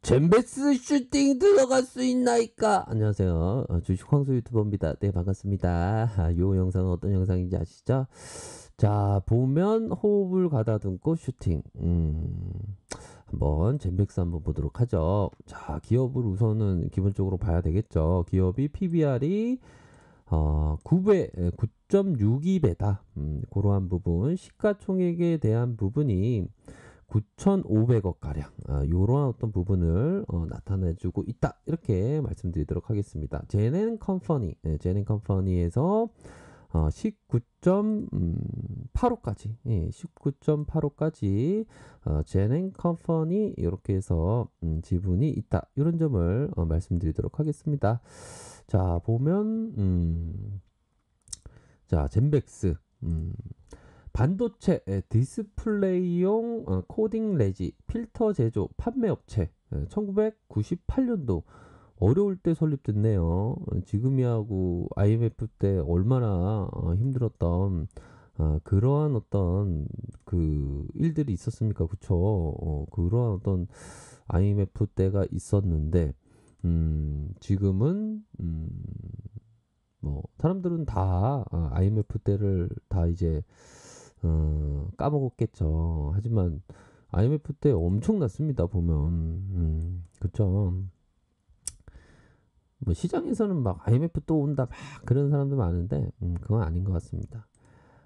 젠베스 슈팅 들어갈 수 있나이까? 안녕하세요. 주식 황소 유튜버입니다. 네, 반갑습니다. 요 영상은 어떤 영상인지 아시죠? 자, 보면 호흡을 가다듬고 슈팅. 한번 젠백스 한번 보도록 하죠. 자, 기업을 우선은 기본적으로 봐야 되겠죠. 기업이 PBR이 9배, 9.62배다. 그러한 부분, 시가총액에 대한 부분이 9,500억 가량 이러한 어떤 부분을 나타내주고 있다 이렇게 말씀드리도록 하겠습니다. 제넨 컴퍼니에서 19.85까지 19.85까지 제넨 컴퍼니 이렇게 해서 지분이 있다 이런 점을 말씀드리도록 하겠습니다. 자 보면 자 젠백스 반도체 디스플레이용 코딩 레지 필터 제조 판매업체 1998년도 어려울 때 설립됐네요. 지금이하고 IMF 때 얼마나 힘들었던 그러한 어떤 그 일들이 있었습니까? 그쵸? 그러한 어떤 IMF 때가 있었는데 지금은 뭐 사람들은 다 IMF 때를 다 이제 까먹었겠죠. 하지만 IMF 때 엄청났습니다. 보면 그쵸. 뭐 시장에서는 막 IMF 또 온다 막 그런 사람도 많은데 그건 아닌 것 같습니다.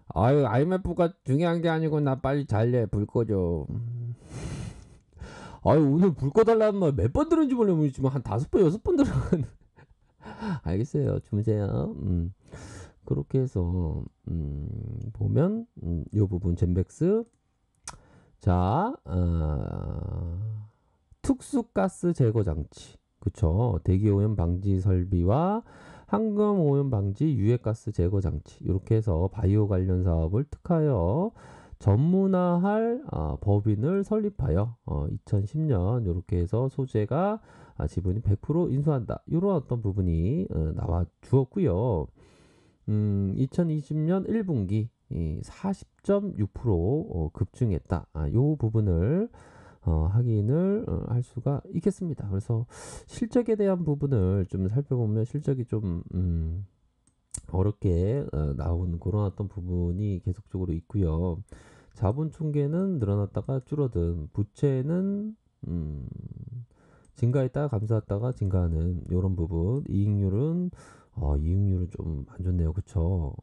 아유 IMF가 중요한 게 아니고 나 빨리 잘래 불 꺼줘. 아유 오늘 불 꺼달라는 말 몇 번 들은지 모르지만 한 5번 6번 들은. 알겠어요. 주무세요. 그렇게 해서 보면 이 부분 젠백스 자 특수가스 제거 장치 그쵸 대기오염 방지 설비와 황금오염 방지 유해가스 제거 장치 이렇게 해서 바이오 관련 사업을 특하여 전문화할 법인을 설립하여 2010년 이렇게 해서 소재가 지분이 100% 인수한다 이런 어떤 부분이 나와 주었고요. 2020년 1분기 40.6% 급증했다. 이 부분을 확인을 할 수가 있겠습니다. 그래서 실적에 대한 부분을 좀 살펴보면 실적이 좀 어렵게 나오는 그런 어떤 부분이 계속적으로 있고요. 자본 총계는 늘어났다가 줄어든 부채는 증가했다가 감소했다가 증가하는 이런 부분 이익률은 이익률은 좀 안 좋네요. 그쵸?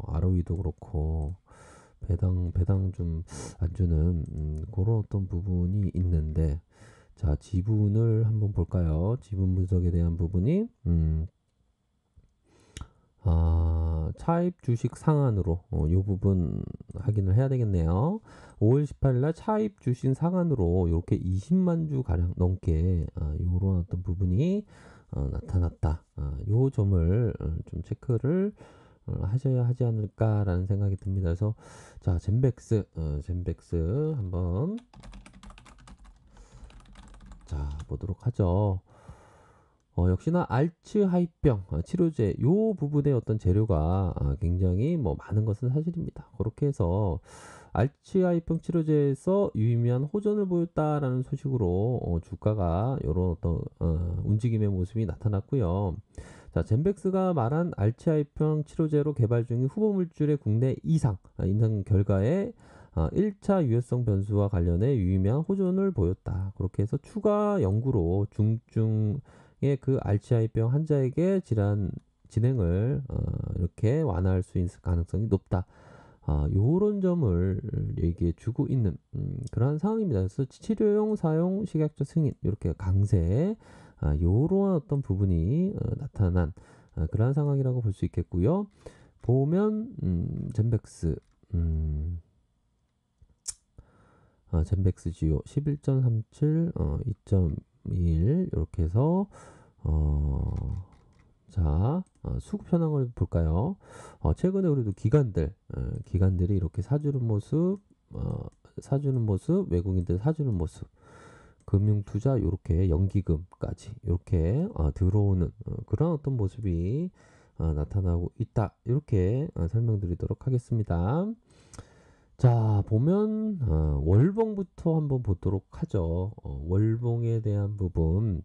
ROE도 그렇고 배당 좀 안 주는 그런 어떤 부분이 있는데 자 지분을 한번 볼까요? 지분 분석에 대한 부분이 차입 주식 상한으로 이 부분 확인을 해야 되겠네요. 5월 18일 날 차입 주식 상한으로 이렇게 20만 주 가량 넘게 이런 어떤 부분이 나타났다. 요 점을 좀 체크를 하셔야 하지 않을까라는 생각이 듭니다. 그래서 자 젠백스 한번 자 보도록 하죠. 역시나 알츠하이병 치료제 요 부분의 어떤 재료가 굉장히 뭐 많은 것은 사실입니다. 그렇게 해서 알츠하이병 치료제에서 유의미한 호전을 보였다라는 소식으로 주가가 이런 어떤 움직임의 모습이 나타났고요. 자, 젠백스가 말한 알츠하이병 치료제로 개발 중인 후보 물질의 국내 임상 결과에 1차 유해성 변수와 관련해 유의미한 호전을 보였다. 그렇게 해서 추가 연구로 그 알츠하이병 환자에게 질환 진행을 이렇게 완화할 수 있을 가능성이 높다. 요런 점을 얘기해 주고 있는 그러한 상황입니다. 그래서 치료용 사용 식약처 승인 이렇게 강세 요런 어떤 부분이 나타난 그러한 상황이라고 볼 수 있겠고요. 보면 젠백스 젠백스 지오 11.37 2.1 이렇게 해서 자 수급 현황을 볼까요? 최근에 그래도 기관들이 이렇게 사주는 모습 외국인들 사주는 모습 금융투자 이렇게 연기금까지 이렇게 들어오는 그런 어떤 모습이 나타나고 있다 이렇게 설명드리도록 하겠습니다. 자, 보면 월봉부터 한번 보도록 하죠. 월봉에 대한 부분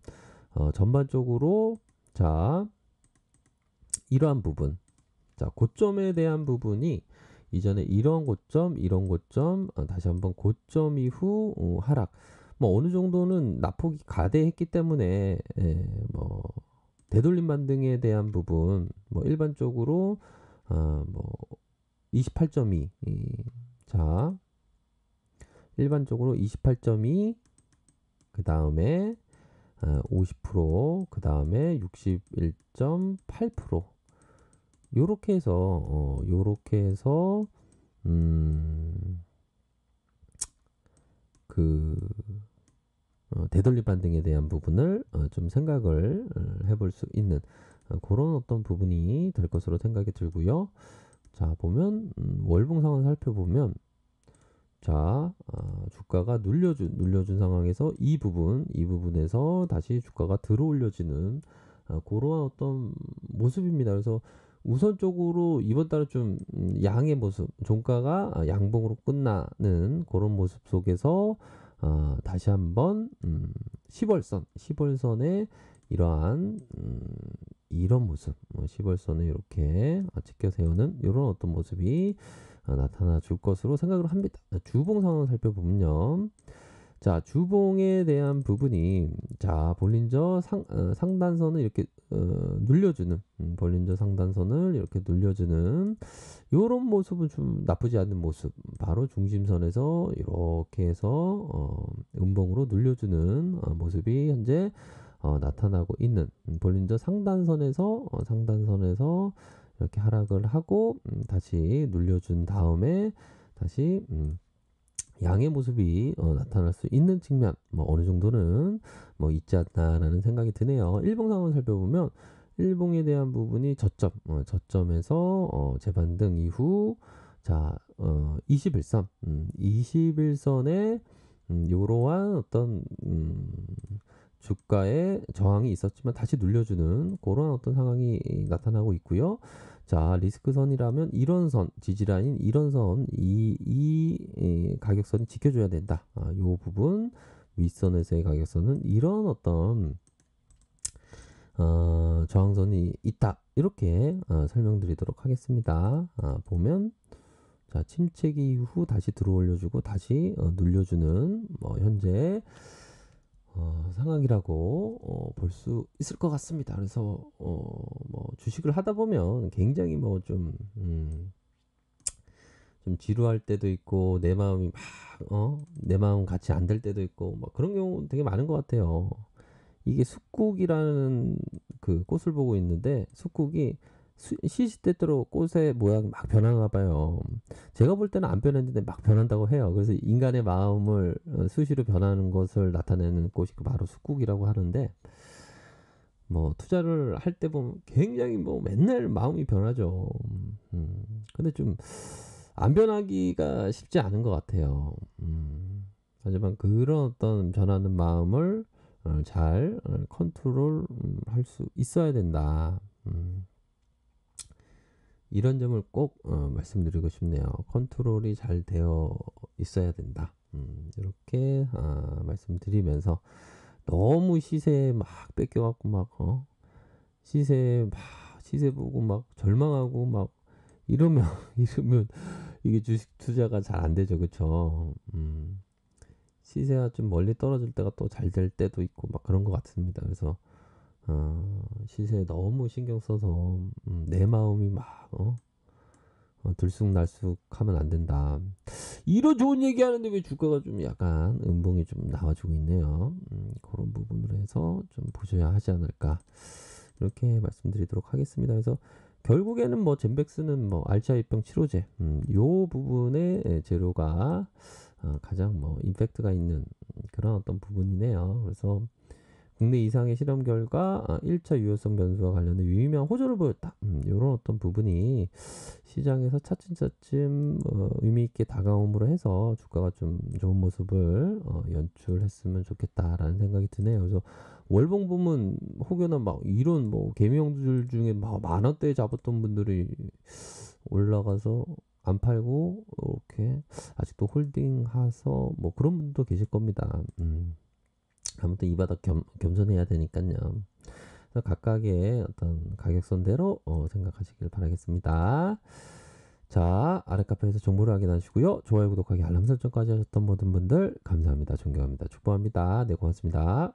전반적으로 자, 이러한 부분. 자, 고점에 대한 부분이 이전에 이런 고점, 이런 고점, 다시 한번 고점 이후 하락. 뭐 어느 정도는 낙폭이 가대했기 때문에 뭐 되돌림 반등에 대한 부분, 뭐 일반적으로 뭐 28.2. 자, 일반적으로 28.2, 그 다음에 50%, 그 다음에 61.8%. 요렇게 해서 그 되돌림 반등에 대한 부분을 좀 생각을 해볼 수 있는 그런 어떤 부분이 될 것으로 생각이 들고요. 자, 보면 월봉 상황 살펴보면 자, 주가가 눌려준 상황에서 이 부분에서 다시 주가가 들어 올려지는 그러한 어떤 모습입니다. 그래서 우선적으로 이번 달은 좀 양의 모습, 종가가 양봉으로 끝나는 그런 모습 속에서 다시 한번 10월선에 이러한 이런 모습, 10월선에 이렇게 찍혀 세우는 이런 어떤 모습이 나타나 줄 것으로 생각을 합니다. 주봉 상황을 살펴보면요. 자, 주봉에 대한 부분이 자, 볼린저 상단선을 이렇게 눌려주는 볼린저 상단선을 이렇게 눌려주는 요런 모습은 좀 나쁘지 않은 모습. 바로 중심선에서 이렇게 해서 음봉으로 눌려주는 모습이 현재 나타나고 있는 볼린저 상단선에서 이렇게 하락을 하고 다시 눌려준 다음에 다시 양의 모습이 나타날 수 있는 측면 뭐 어느 정도는 뭐 있지 않나라는 생각이 드네요. 일봉 상황을 살펴보면 일봉에 대한 부분이 저점에서 재반등 이후 자 21선 21선에 이러한 어떤 주가의 저항이 있었지만 다시 눌려주는 그런 어떤 상황이 나타나고 있고요. 자, 리스크선이라면 이런 선, 지지라인 이런 선, 이 가격선이 지켜줘야 된다. 요 부분 윗선에서의 가격선은 이런 어떤 저항선이 있다. 이렇게 설명드리도록 하겠습니다. 보면 자, 침체기 이후 다시 들어올려주고 다시 눌려주는 뭐 현재 상황이라고 볼 수 있을 것 같습니다. 그래서 뭐 주식을 하다 보면 굉장히 뭐 좀 지루할 때도 있고 내 마음이 내 마음 같이 안 될 때도 있고 뭐 그런 경우 되게 많은 것 같아요. 이게 숫국이라는 그 꽃을 보고 있는데 숫국이 시시때때로 꽃의 모양이 막 변하나 봐요. 제가 볼 때는 안 변했는데 막 변한다고 해요. 그래서 인간의 마음을 수시로 변하는 것을 나타내는 꽃이 바로 숫국이라고 하는데 뭐 투자를 할 때 보면 굉장히 뭐 맨날 마음이 변하죠. 근데 좀 안 변하기가 쉽지 않은 것 같아요. 하지만 그런 어떤 변하는 마음을 잘 컨트롤 할 수 있어야 된다. 이런 점을 꼭 말씀드리고 싶네요. 컨트롤이 잘 되어 있어야 된다. 이렇게 말씀드리면서 너무 시세에 막 뺏겨갖고 막 시세 보고 막 절망하고 막 이러면 이게 주식 투자가 잘 안 되죠, 그렇죠? 시세가 좀 멀리 떨어질 때가 또 잘 될 때도 있고 막 그런 것 같습니다. 그래서 시세에 너무 신경 써서 내 마음이 막 들쑥날쑥하면 안 된다. 이런 좋은 얘기하는데 왜 주가가 좀 약간 음봉이 좀 나와주고 있네요. 그런 부분으로 해서 좀 보셔야 하지 않을까 이렇게 말씀드리도록 하겠습니다. 그래서 결국에는 뭐 젠백스는 뭐 알츠하이병 치료제 요 부분의 재료가 가장 뭐 임팩트가 있는 그런 어떤 부분이네요. 그래서 국내 이상의 실험 결과 1차 유효성 변수와 관련된 유의미한 호조를 보였다. 이런 어떤 부분이 시장에서 차츰차츰 의미 있게 다가옴으로 해서 주가가 좀 좋은 모습을 연출했으면 좋겠다라는 생각이 드네요. 그래서 월봉 보면 혹여나 막 이런 뭐 개미형들 중에 막 만 원대에 잡았던 분들이 올라가서 안 팔고 이렇게 아직도 홀딩해서 뭐 그런 분도 계실 겁니다. 아무튼 이 바닥 겸손해야 되니까요. 그래서 각각의 어떤 가격선대로 생각하시길 바라겠습니다. 자, 아래 카페에서 정보를 확인하시고요. 좋아요, 구독하기, 알람 설정까지 하셨던 모든 분들 감사합니다. 존경합니다. 축복합니다. 네, 고맙습니다.